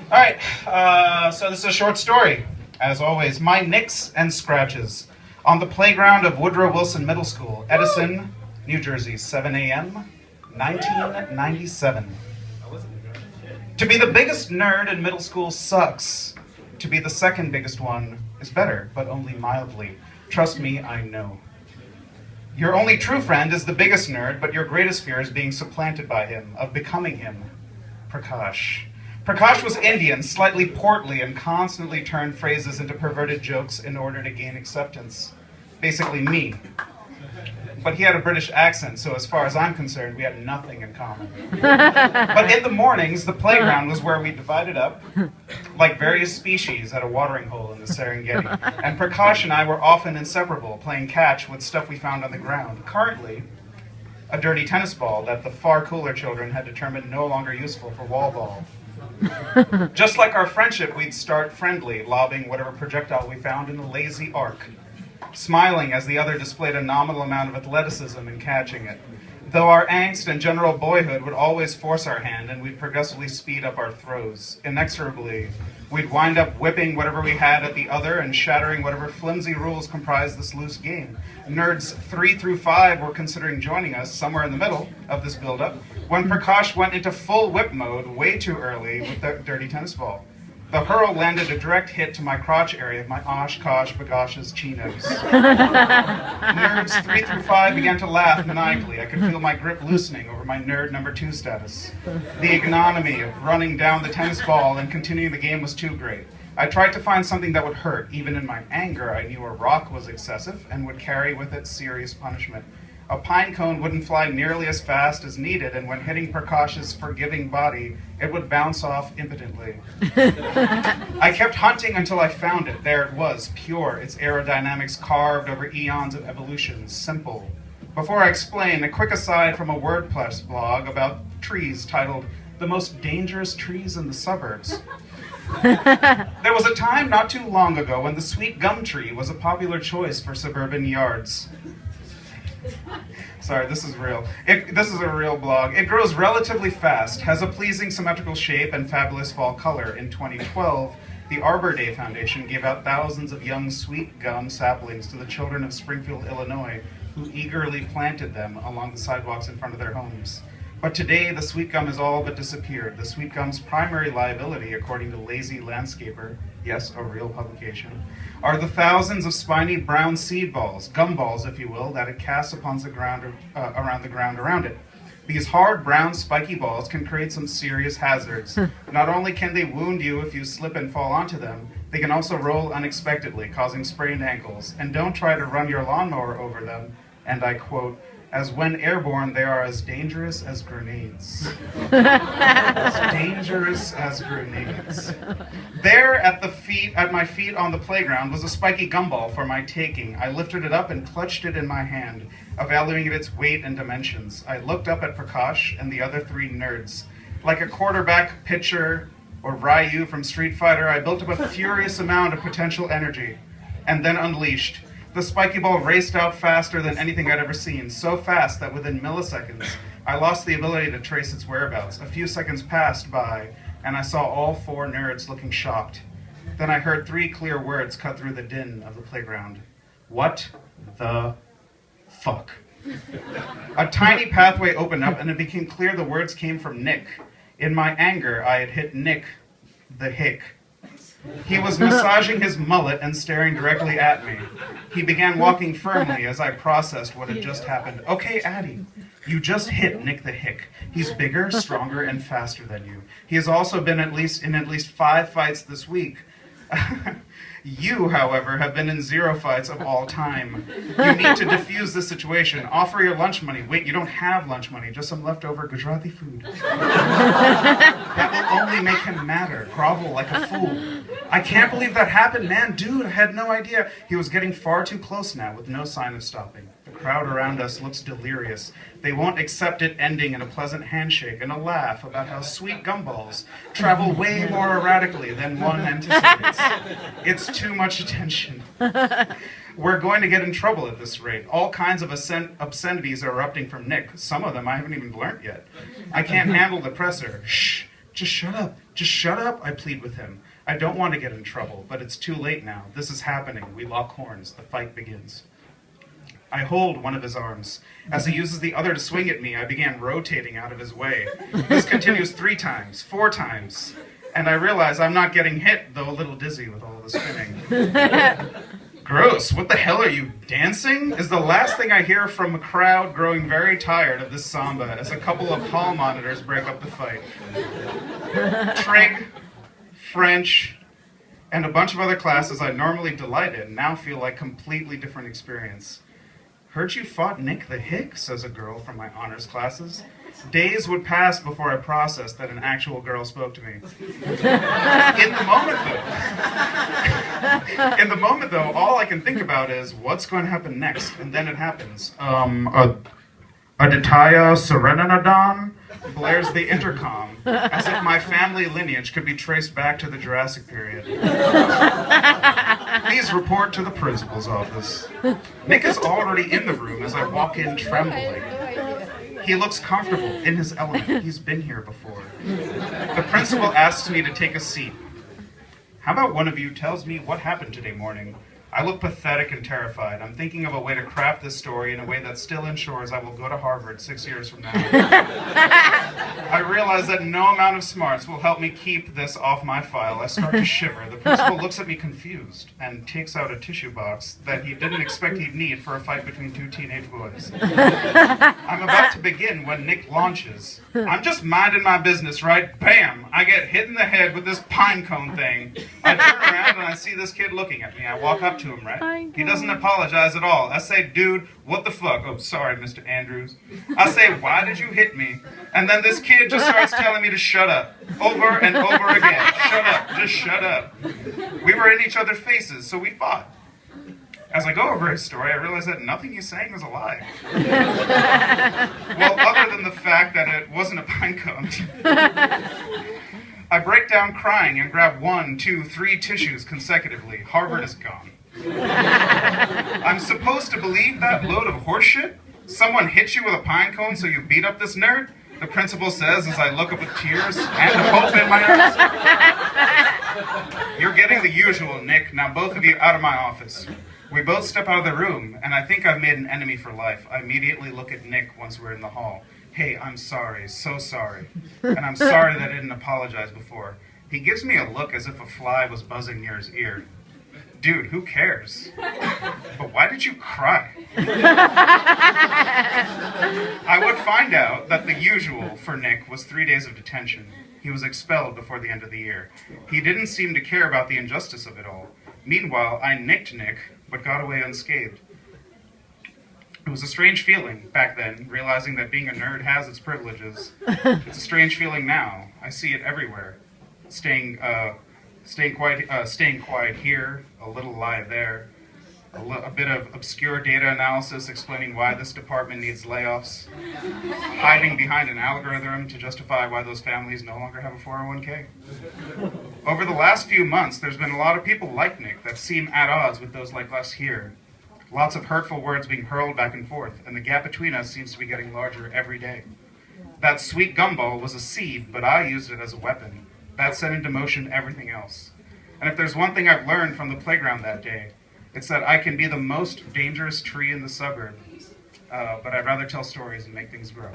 All right, so this is a short story. As always, my nicks and scratches on the playground of Woodrow Wilson Middle School, Edison, New Jersey, 7 a.m., 1997. To be the biggest nerd in middle school sucks. To be the second biggest one is better, but only mildly. Trust me, I know. Your only true friend is the biggest nerd, but your greatest fear is being supplanted by him, of becoming him. Prakash. Prakash was Indian, slightly portly, and constantly turned phrases into perverted jokes in order to gain acceptance. Basically me. But he had a British accent, so as far as I'm concerned, we had nothing in common. But in the mornings, the playground was where we divided up, like various species at a watering hole in the Serengeti. And Prakash and I were often inseparable, playing catch with stuff we found on the ground. Currently, a dirty tennis ball that the far cooler children had determined no longer useful for wall ball. Just like our friendship, we'd start friendly, lobbing whatever projectile we found in the lazy arc, smiling as the other displayed a nominal amount of athleticism in catching it. Though our angst and general boyhood would always force our hand, and we'd progressively speed up our throws. Inexorably, we'd wind up whipping whatever we had at the other and shattering whatever flimsy rules comprised this loose game. Nerds 3 through 5 were considering joining us somewhere in the middle of this build-up when Prakash went into full whip mode way too early with the dirty tennis ball. The hurl landed a direct hit to my crotch area of my Oshkosh Bagash's chinos. Nerds 3 through 5 began to laugh maniacally. I could feel my grip loosening over my nerd number 2 status. The ignominy of running down the tennis ball and continuing the game was too great. I tried to find something that would hurt. Even in my anger, I knew a rock was excessive and would carry with it serious punishment. A pine cone wouldn't fly nearly as fast as needed, and when hitting Prakash's forgiving body, it would bounce off impotently. I kept hunting until I found it. There it was, pure, its aerodynamics carved over eons of evolution, simple. Before I explain, a quick aside from a WordPress blog about trees titled, "The Most Dangerous Trees in the Suburbs." There was a time not too long ago when the sweet gum tree was a popular choice for suburban yards. Sorry, this is real. This is a real blog. It grows relatively fast, has a pleasing symmetrical shape and fabulous fall color. In 2012, the Arbor Day Foundation gave out thousands of young sweet gum saplings to the children of Springfield, Illinois, who eagerly planted them along the sidewalks in front of their homes. But today, the sweet gum has all but disappeared. The sweet gum's primary liability, according to Lazy Landscaper, yes, a real publication, are the thousands of spiny brown seed balls, gumballs, if you will, that it casts upon the ground, around the ground around it. These hard, brown, spiky balls can create some serious hazards. Not only can they wound you if you slip and fall onto them, they can also roll unexpectedly, causing sprained ankles. And don't try to run your lawnmower over them, and I quote, "As when airborne, they are as dangerous as grenades." As dangerous as grenades. There at my feet on the playground was a spiky gumball for my taking. I lifted it up and clutched it in my hand, evaluating its weight and dimensions. I looked up at Prakash and the other 3 nerds. Like a quarterback, pitcher, or Ryu from Street Fighter, I built up a furious amount of potential energy, and then unleashed. The spiky ball raced out faster than anything I'd ever seen, so fast that within milliseconds, I lost the ability to trace its whereabouts. A few seconds passed by, and I saw all 4 nerds looking shocked. Then I heard 3 clear words cut through the din of the playground. What the fuck? A tiny pathway opened up, and it became clear the words came from Nick. In my anger, I had hit Nick, the hick. He was massaging his mullet and staring directly at me. He began walking firmly as I processed what had just happened. "Okay, Addie, you just hit Nick the Hick. He's bigger, stronger, and faster than you. He has also been in at least 5 fights this week. You, however, have been in 0 fights of all time. You need to defuse this situation. Offer your lunch money. Wait, you don't have lunch money, just some leftover Gujarati food. That will only make him madder. Grovel like a fool. I can't believe that happened, man. Dude, I had no idea." He was getting far too close now, with no sign of stopping. The crowd around us looks delirious. They won't accept it ending in a pleasant handshake and a laugh about how sweet gumballs travel way more erratically than one anticipates. It's too much attention. We're going to get in trouble at this rate. All kinds of obscenities are erupting from Nick. Some of them I haven't even learnt yet. I can't handle the presser. Shh. Just shut up. Just shut up, I plead with him. I don't want to get in trouble, but it's too late now. This is happening. We lock horns. The fight begins. I hold one of his arms. As he uses the other to swing at me, I began rotating out of his way. This continues 3 times, 4 times, and I realize I'm not getting hit, though a little dizzy with all the spinning. Gross, what the hell are you, dancing? Is the last thing I hear from a crowd growing very tired of this samba as a couple of hall monitors break up the fight. Trig, French, and a bunch of other classes I normally delight in now feel like completely different experience. Heard you fought Nick the Hick, says a girl from my honors classes. Days would pass before I processed that an actual girl spoke to me. In the moment though, all I can think about is what's going to happen next, and then it happens. Aditya Serenanadon blares the intercom, as if my family lineage could be traced back to the Jurassic period. Please report to the principal's office. Nick is already in the room as I walk in trembling. He looks comfortable, in his element. He's been here before. The principal asks me to take a seat. How about one of you tells me what happened today morning? I look pathetic and terrified. I'm thinking of a way to craft this story in a way that still ensures I will go to Harvard 6 years from now. I realize that no amount of smarts will help me keep this off my file. I start to shiver. The principal looks at me confused and takes out a tissue box that he didn't expect he'd need for a fight between 2 teenage boys. I'm about to begin when Nick launches. I'm just minding my business, right? Bam! I get hit in the head with this pine cone thing. I turn around and I see this kid looking at me. I walk up to him, right? He doesn't apologize at all. I say, dude, what the fuck? Oh, sorry, Mr. Andrews. I say, why did you hit me? And then this kid just starts telling me to shut up. Over and over again. Shut up. Just shut up. We were in each other's faces, so we fought. As I go over his story, I realize that nothing he's saying is a lie. Well, other than the fact that it wasn't a pine cone. I break down crying and grab 1, 2, 3 tissues consecutively. Harvard is gone. I'm supposed to believe that load of horseshit? Someone hit you with a pine cone so you beat up this nerd? The principal says as I look up with tears and hope in my eyes. You're getting the usual, Nick. Now both of you out of my office. We both step out of the room, and I think I've made an enemy for life. I immediately look at Nick once we're in the hall. Hey, I'm sorry, so sorry. And I'm sorry that I didn't apologize before. He gives me a look as if a fly was buzzing near his ear. Dude, who cares? But why did you cry? I would find out that the usual for Nick was 3 days of detention. He was expelled before the end of the year. He didn't seem to care about the injustice of it all. Meanwhile, I nicked Nick, but got away unscathed. It was a strange feeling back then, realizing that being a nerd has its privileges. It's a strange feeling now. I see it everywhere. Staying quiet here, a little lie there, a bit of obscure data analysis explaining why this department needs layoffs, hiding behind an algorithm to justify why those families no longer have a 401k. Over the last few months, there's been a lot of people like Nick that seem at odds with those like us here. Lots of hurtful words being hurled back and forth, and the gap between us seems to be getting larger every day. That sweet gumball was a seed, but I used it as a weapon. That set into motion everything else. And if there's one thing I've learned from the playground that day, it's that I can be the most dangerous tree in the suburb, but I'd rather tell stories and make things grow.